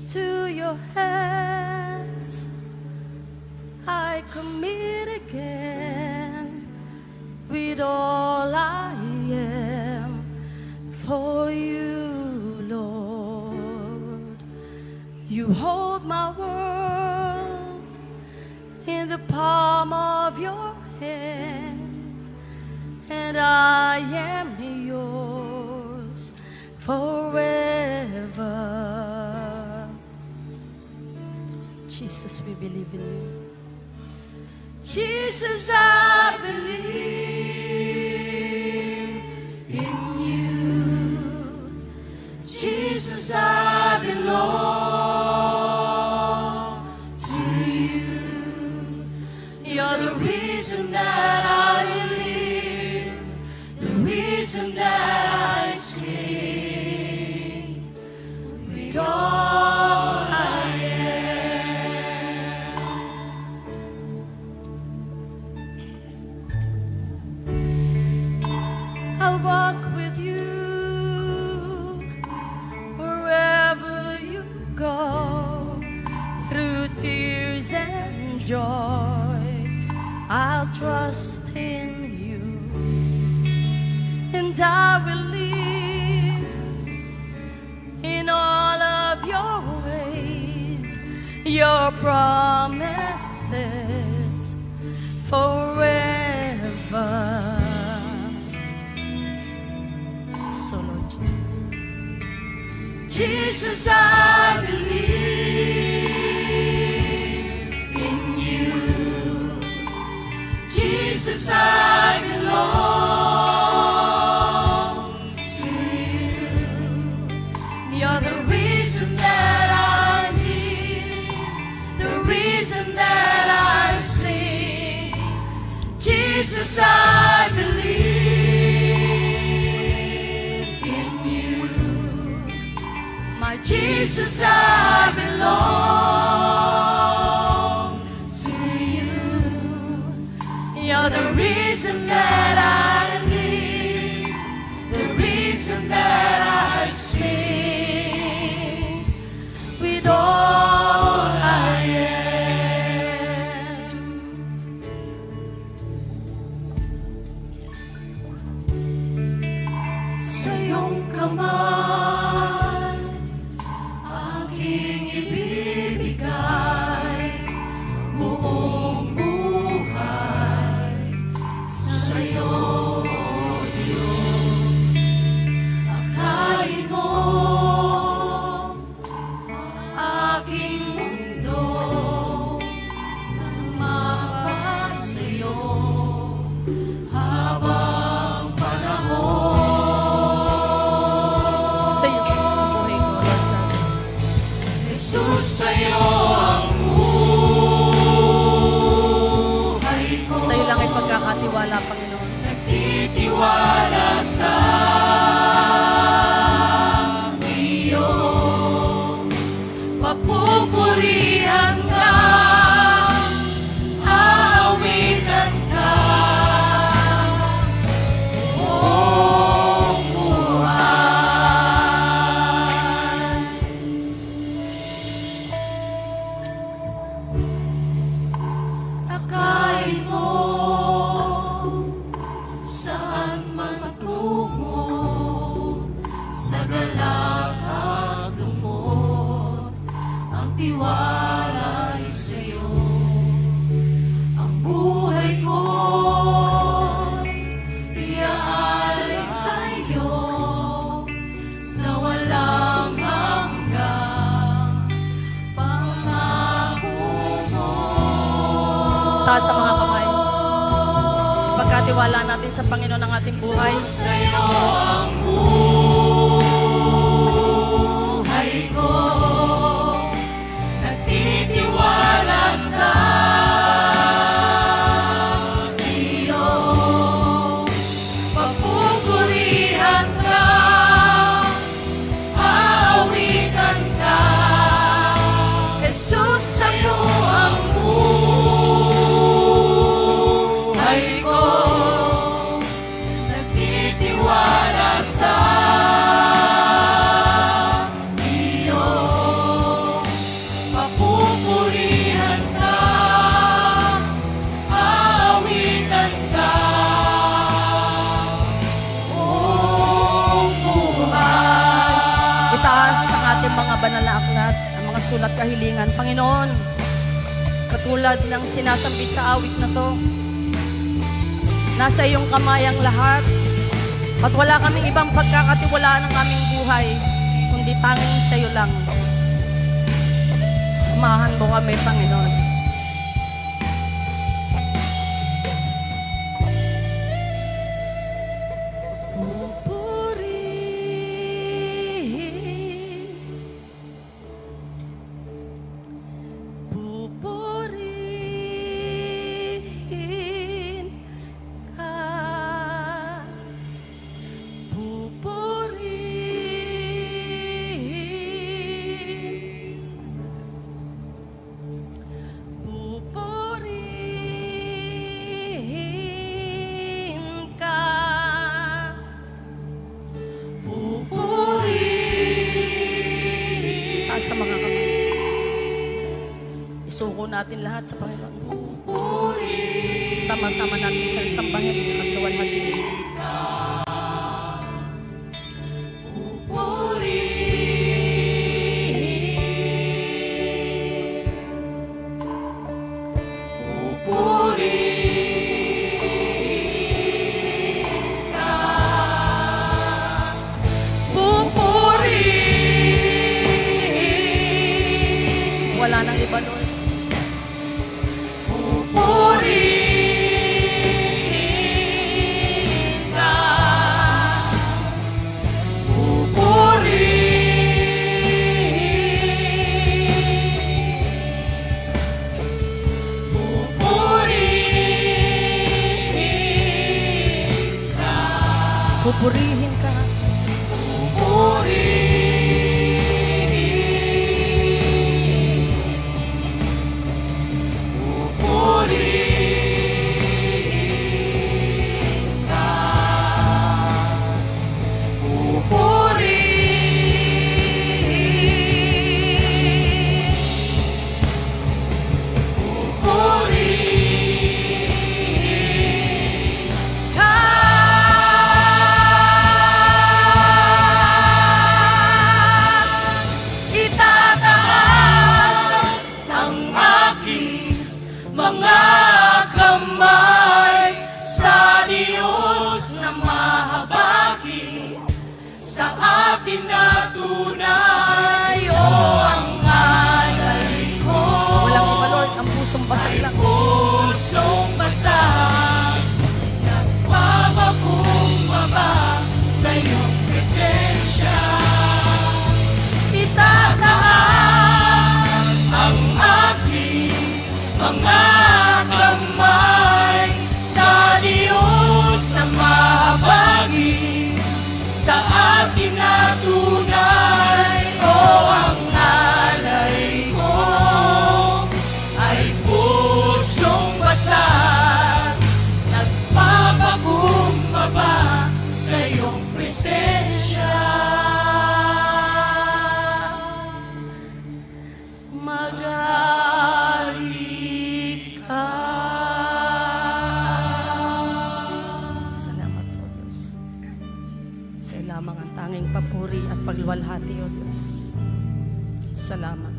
to your hands I commit again, with all I am for you, Lord. You hold my world in the palm of your hand, and I am yours forever. Jesus, we believe in you. Jesus, I believe in you. Jesus, I belong to you. You're the reason that I live, the reason that I sing, with all I am. I'll walk with you wherever you go, through tears and joy. I'll trust in you, and I will live in all of your ways, your promises forever. So Lord Jesus, Jesus, I believe in you. Jesus, I belong to you. You're the reason that I live, the reason that I sing. Jesus, I believe in you. My Jesus, I belong to you. You're the reason that I live, the reason that I sing, with all I am. Sa iyong kamay aking ibibigay buong buhay sa'yo, Diyos. Akayin mo ang aking mundo, lumapas sa'yo habang panahon. Sa'yo sa buhay ko, Lord. Jesus, sa'yo ang buhay ko. Sa'yo lang ay pagkakatiwala, Panginoon. Nagtitiwala sa iyo. Papupurihan ka, aawitan ka buong buhay. Akayin mo saan man tungo, sa galak at lungkot, ang tiwala ay sa'yo. Ang buhay ko'y iaalay sa'yo, sa walang hanggang pangako mo. Taas sa mga kamay. Pagkatiwala natin sa Panginoon ang ating buhay. Sa'yo ang buhay ko, nagtitiwala sa iyo. Papupurihan ka, aawitan ka. Jesus, sa'yo ang buhay ko, nagtitiwala sa banal na aklat, ang mga sulat kahilingan. Panginoon, katulad ng sinasambit sa awit na to, nasa iyong kamay ang lahat at wala kaming ibang pagkakatiwalaan ng aming buhay, kundi tanging sa iyo lang. Samahan mo kami, Panginoon. Pupurihin ka, pupurihin, pupurihin ka, pupurihin. Taas sa mga kamay. Isuko natin lahat sa Panginoon. Sama-sama natin siya sambahin at luwalhatiin. Wala nang iba, Lord. Pupurihin ka, pupurihin, pupurihin ka, pupurihin ka, pupurihin. Mga kamay sa Diyos na mahabagi, sa atin na tunay, o ang alay ko. Walang iba, Lord, ang pusong basag lang. Pusong basag, nagpapakumbaba sa iyong presensya. Itataas ang aking mga kamay sa Diyos na mahabagi, sa atin na tunay, o ang alay ko ay pusong basag, nagpapakumbaba sa iyong presensya. Magaling ka. Salamat po, Diyos. Sa lamang ang tanging papuri at pagluwalhati, O Diyos. Salamat.